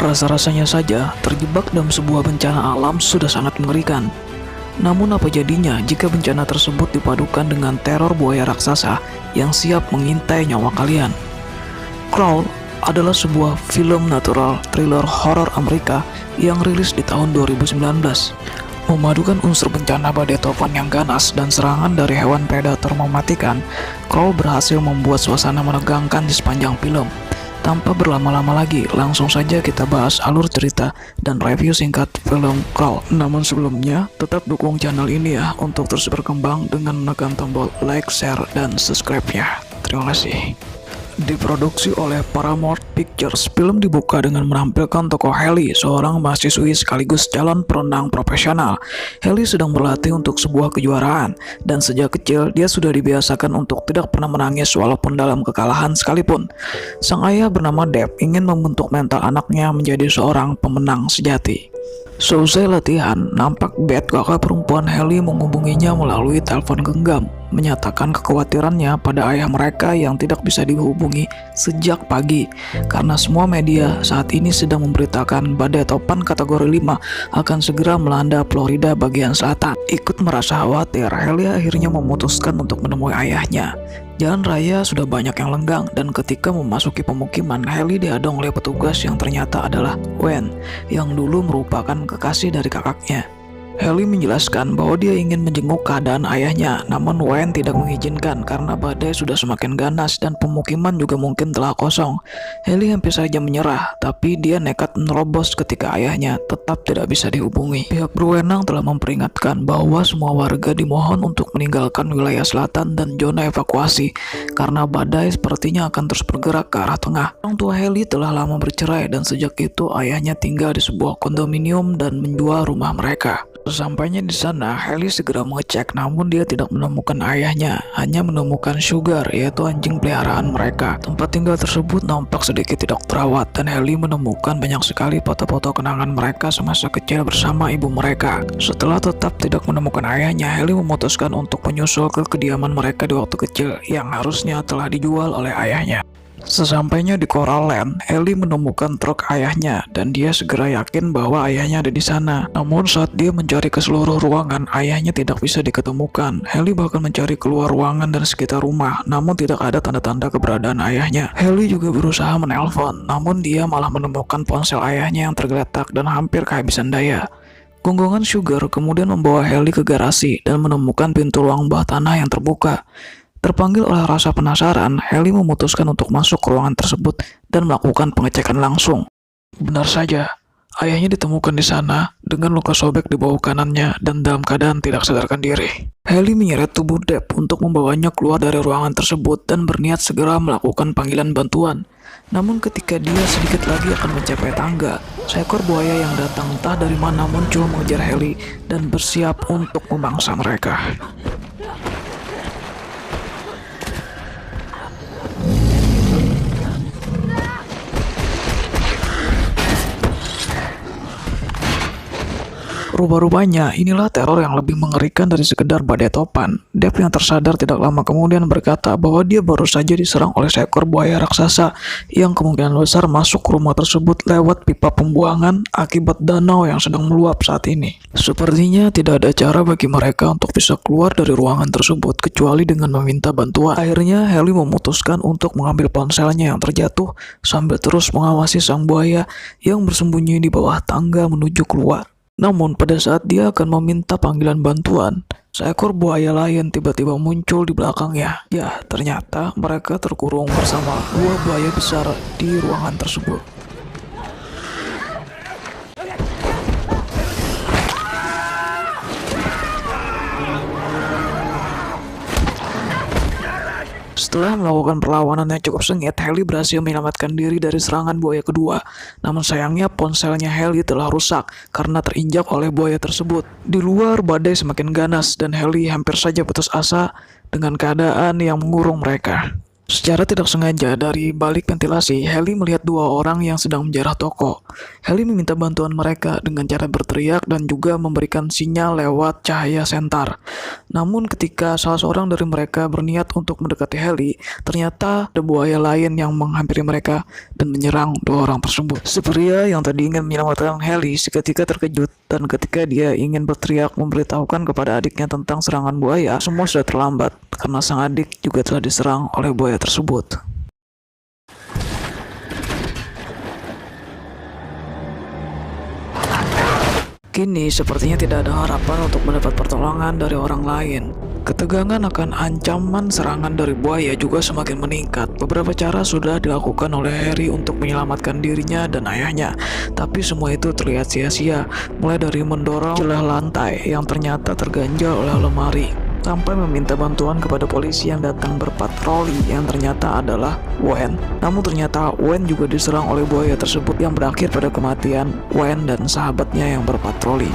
Rasa-rasanya saja terjebak dalam sebuah bencana alam sudah sangat mengerikan. Namun apa jadinya jika bencana tersebut dipadukan dengan teror buaya raksasa yang siap mengintai nyawa kalian? Crawl adalah sebuah film natural thriller horor Amerika yang rilis di tahun 2019. Memadukan unsur bencana badai topan yang ganas dan serangan dari hewan predator mematikan, Crawl berhasil membuat suasana menegangkan di sepanjang film. Tanpa berlama-lama lagi, langsung saja kita bahas alur cerita dan review singkat film Crawl. Namun sebelumnya, tetap dukung channel ini ya untuk terus berkembang dengan menekan tombol like, share, dan subscribe-nya. Terima kasih. Diproduksi oleh Paramount Pictures, film dibuka dengan menampilkan tokoh Haley, seorang mahasiswi sekaligus calon perenang profesional. Haley sedang berlatih untuk sebuah kejuaraan, dan sejak kecil dia sudah dibiasakan untuk tidak pernah menangis walaupun dalam kekalahan sekalipun. Sang ayah bernama Deb ingin membentuk mental anaknya menjadi seorang pemenang sejati. Seusai latihan, nampak Beth, kakak perempuan Haley, menghubunginya melalui telepon genggam, menyatakan kekhawatirannya pada ayah mereka yang tidak bisa dihubungi sejak pagi karena semua media saat ini sedang memberitakan badai topan kategori 5 akan segera melanda Florida bagian selatan. Ikut merasa khawatir, Haley akhirnya memutuskan untuk menemui ayahnya. Jalan raya sudah banyak yang lenggang, dan ketika memasuki pemukiman, Haley dihadang oleh petugas yang ternyata adalah Wen, yang dulu merupakan kekasih dari kakaknya. Haley menjelaskan bahwa dia ingin menjenguk keadaan ayahnya, namun Wen tidak mengizinkan karena badai sudah semakin ganas dan pemukiman juga mungkin telah kosong. Haley hampir saja menyerah, tapi dia nekat menerobos ketika ayahnya tetap tidak bisa dihubungi. Pihak berwenang telah memperingatkan bahwa semua warga dimohon untuk meninggalkan wilayah selatan dan zona evakuasi karena badai sepertinya akan terus bergerak ke arah tengah. Orang tua Haley telah lama bercerai dan sejak itu ayahnya tinggal di sebuah kondominium dan menjual rumah mereka. Sesampainya di sana, Haley segera mengecek, namun dia tidak menemukan ayahnya, hanya menemukan Sugar, yaitu anjing peliharaan mereka. Tempat tinggal tersebut nampak sedikit tidak terawat, dan Haley menemukan banyak sekali foto-foto kenangan mereka semasa kecil bersama ibu mereka. Setelah tetap tidak menemukan ayahnya, Haley memutuskan untuk menyusul ke kediaman mereka di waktu kecil yang harusnya telah dijual oleh ayahnya. Sesampainya di Coral Land, Haley menemukan truk ayahnya dan dia segera yakin bahwa ayahnya ada di sana. Namun saat dia mencari ke seluruh ruangan, ayahnya tidak bisa diketemukan. Haley bahkan mencari keluar ruangan dan sekitar rumah, namun tidak ada tanda-tanda keberadaan ayahnya. Haley juga berusaha menelpon, namun dia malah menemukan ponsel ayahnya yang tergeletak dan hampir kehabisan daya. Gonggongan Sugar kemudian membawa Haley ke garasi dan menemukan pintu ruang bawah tanah yang terbuka. Terpanggil oleh rasa penasaran, Haley memutuskan untuk masuk ke ruangan tersebut dan melakukan pengecekan langsung. Benar saja, ayahnya ditemukan di sana dengan luka sobek di bahu kanannya dan dalam keadaan tidak sadarkan diri. Haley menyeret tubuh Deb untuk membawanya keluar dari ruangan tersebut dan berniat segera melakukan panggilan bantuan. Namun ketika dia sedikit lagi akan mencapai tangga, seekor buaya yang datang entah dari mana muncul mengejar Haley dan bersiap untuk memangsa mereka. Rupa-rupanya, inilah teror yang lebih mengerikan dari sekedar badai topan. Deb yang tersadar tidak lama kemudian berkata bahwa dia baru saja diserang oleh seekor buaya raksasa yang kemungkinan besar masuk ke rumah tersebut lewat pipa pembuangan akibat danau yang sedang meluap saat ini. Sepertinya tidak ada cara bagi mereka untuk bisa keluar dari ruangan tersebut kecuali dengan meminta bantuan. Akhirnya, Haley memutuskan untuk mengambil ponselnya yang terjatuh sambil terus mengawasi sang buaya yang bersembunyi di bawah tangga menuju keluar. Namun pada saat dia akan meminta panggilan bantuan, seekor buaya lain tiba-tiba muncul di belakangnya. Ya, ternyata mereka terkurung bersama dua buaya besar di ruangan tersebut. Setelah melakukan perlawanan yang cukup sengit, Haley berhasil menyelamatkan diri dari serangan buaya kedua. Namun sayangnya ponselnya Haley telah rusak karena terinjak oleh buaya tersebut. Di luar, badai semakin ganas dan Haley hampir saja putus asa dengan keadaan yang mengurung mereka. Secara tidak sengaja dari balik ventilasi, Heli melihat dua orang yang sedang menjarah toko. Heli meminta bantuan mereka dengan cara berteriak dan juga memberikan sinyal lewat cahaya sentar. Namun ketika salah seorang dari mereka berniat untuk mendekati Heli, ternyata ada buaya lain yang menghampiri mereka dan menyerang dua orang tersebut. Si pria yang tadi ingin menyelamatkan Heli seketika terkejut, dan ketika dia ingin berteriak memberitahukan kepada adiknya tentang serangan buaya, semua sudah terlambat karena sang adik juga telah diserang oleh buaya tersebut. Kini sepertinya tidak ada harapan untuk mendapat pertolongan dari orang lain. Ketegangan akan ancaman serangan dari buaya juga semakin meningkat. Beberapa cara sudah dilakukan oleh Harry untuk menyelamatkan dirinya dan ayahnya, tapi semua itu terlihat sia-sia. Mulai dari mendorong celah lantai yang ternyata terganjal oleh lemari, sampai meminta bantuan kepada polisi yang datang berpatroli yang ternyata adalah Wen. Namun ternyata Wen juga diserang oleh buaya tersebut yang berakhir pada kematian Wen dan sahabatnya yang berpatroli.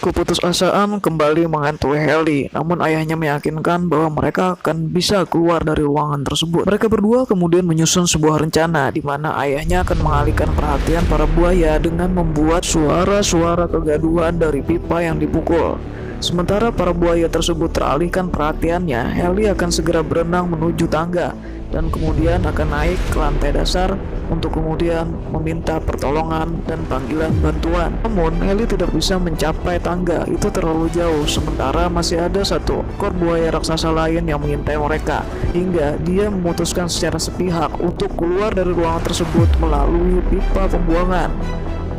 Keputusasaan kembali menghantui Heli, namun ayahnya meyakinkan bahwa mereka akan bisa keluar dari ruangan tersebut. Mereka berdua kemudian menyusun sebuah rencana di mana ayahnya akan mengalihkan perhatian para buaya dengan membuat suara-suara kegaduhan dari pipa yang dipukul. Sementara para buaya tersebut teralihkan perhatiannya, Heli akan segera berenang menuju tangga dan kemudian akan naik ke lantai dasar untuk kemudian meminta pertolongan dan panggilan bantuan. Namun Heli tidak bisa mencapai tangga, itu terlalu jauh, sementara masih ada satu ekor buaya raksasa lain yang mengintai mereka, hingga dia memutuskan secara sepihak untuk keluar dari ruangan tersebut melalui pipa pembuangan.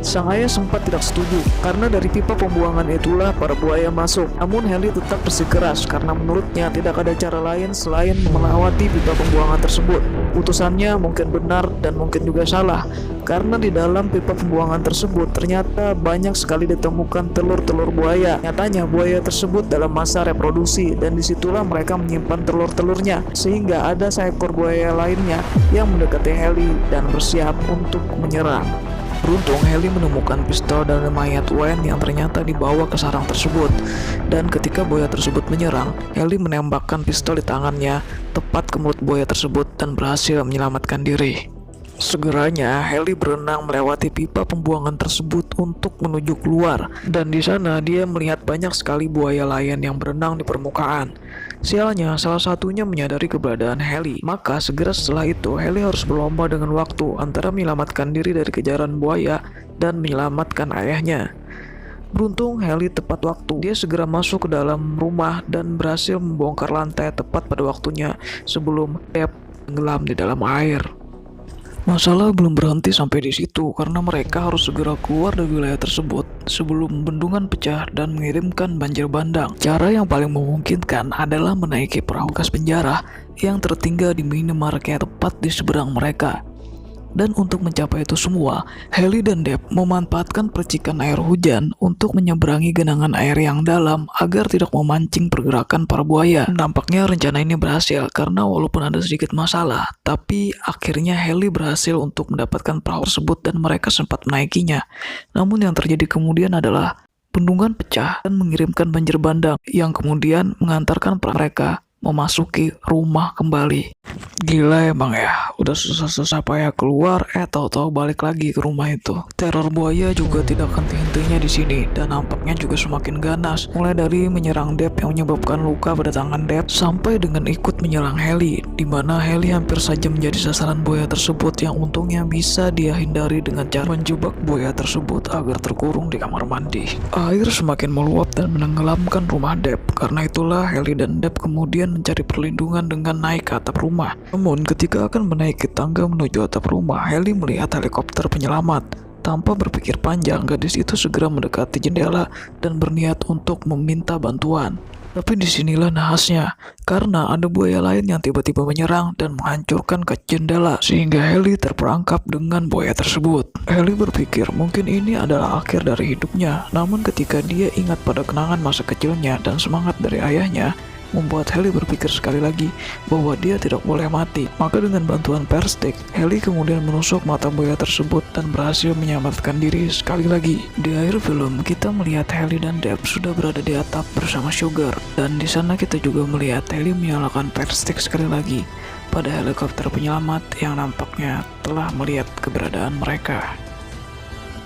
Sang ayah sempat tidak setuju, karena dari pipa pembuangan itulah para buaya masuk. Namun Heli tetap bersikeras karena menurutnya tidak ada cara lain selain melewati pipa pembuangan tersebut. Putusannya mungkin benar dan mungkin juga salah, karena di dalam pipa pembuangan tersebut ternyata banyak sekali ditemukan telur-telur buaya. Nyatanya buaya tersebut dalam masa reproduksi dan disitulah mereka menyimpan telur-telurnya, sehingga ada seekor buaya lainnya yang mendekati Heli dan bersiap untuk menyerang. Beruntung Heli menemukan pistol dan mayat Wen yang ternyata dibawa ke sarang tersebut. Dan ketika buaya tersebut menyerang, Heli menembakkan pistol di tangannya tepat ke mulut buaya tersebut dan berhasil menyelamatkan diri. Segeranya Heli berenang melewati pipa pembuangan tersebut untuk menuju keluar, dan di sana dia melihat banyak sekali buaya lain yang berenang di permukaan. Sialnya, salah satunya menyadari keberadaan Heli. Maka segera setelah itu Heli harus berlomba dengan waktu antara menyelamatkan diri dari kejaran buaya dan menyelamatkan ayahnya. Beruntung Heli tepat waktu. Dia segera masuk ke dalam rumah dan berhasil membongkar lantai tepat pada waktunya sebelum Deb tenggelam di dalam air. Masalah belum berhenti sampai di situ karena mereka harus segera keluar dari wilayah tersebut sebelum bendungan pecah dan mengirimkan banjir bandang. Cara yang paling memungkinkan adalah menaiki perahu gas penjara yang tertinggal di minimarket tepat di seberang mereka. Dan untuk mencapai itu semua, Heli dan Deb memanfaatkan percikan air hujan untuk menyeberangi genangan air yang dalam agar tidak memancing pergerakan para buaya. Nampaknya rencana ini berhasil karena walaupun ada sedikit masalah, tapi akhirnya Heli berhasil untuk mendapatkan perahu tersebut dan mereka sempat menaikinya. Namun yang terjadi kemudian adalah bendungan pecah dan mengirimkan banjir bandang yang kemudian mengantarkan mereka memasuki rumah kembali. Gila emang ya, udah susah-susah payah keluar, tahu-tahu balik lagi ke rumah itu. Teror buaya juga tidak henti-hentinya di sini dan nampaknya juga semakin ganas. Mulai dari menyerang Deb yang menyebabkan luka pada tangan Deb sampai dengan ikut menyerang Heli, di mana Heli hampir saja menjadi sasaran buaya tersebut yang untungnya bisa dia hindari dengan cara menjebak buaya tersebut agar terkurung di kamar mandi. Air semakin meluap dan menenggelamkan rumah Deb. Karena itulah Heli dan Deb kemudian mencari perlindungan dengan naik ke atap rumah. Namun ketika akan menaiki tangga menuju atap rumah, Heli melihat helikopter penyelamat. Tanpa berpikir panjang, gadis itu segera mendekati jendela dan berniat untuk meminta bantuan. Tapi disinilah nahasnya, karena ada buaya lain yang tiba-tiba menyerang dan menghancurkan kaca jendela, sehingga Heli terperangkap dengan buaya tersebut. Heli berpikir mungkin ini adalah akhir dari hidupnya, namun ketika dia ingat pada kenangan masa kecilnya dan semangat dari ayahnya, membuat Hailey berpikir sekali lagi bahwa dia tidak boleh mati. Maka dengan bantuan perstick, Hailey kemudian menusuk mata buaya tersebut dan berhasil menyelamatkan diri sekali lagi. Di akhir film, kita melihat Hailey dan Deb sudah berada di atap bersama Sugar, dan di sana kita juga melihat Hailey menyalakan perstick sekali lagi pada helikopter penyelamat yang nampaknya telah melihat keberadaan mereka.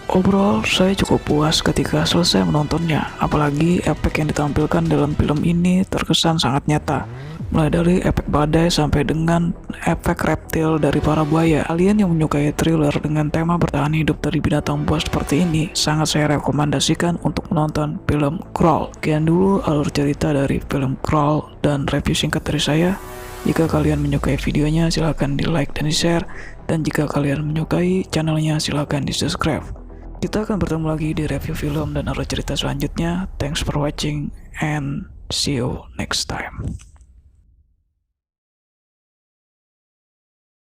Overall, saya cukup puas ketika selesai menontonnya, apalagi efek yang ditampilkan dalam film ini terkesan sangat nyata. Mulai dari efek badai sampai dengan efek reptil dari para buaya. Kalian yang menyukai thriller dengan tema bertahan hidup dari binatang buas seperti ini, sangat saya rekomendasikan untuk menonton film Crawl. Sekian dulu alur cerita dari film Crawl dan review singkat dari saya. Jika kalian menyukai videonya, silahkan di like dan di share. Dan jika kalian menyukai channelnya, silahkan di subscribe. Kita akan bertemu lagi di review film dan alur cerita selanjutnya. Thanks for watching and see you next time.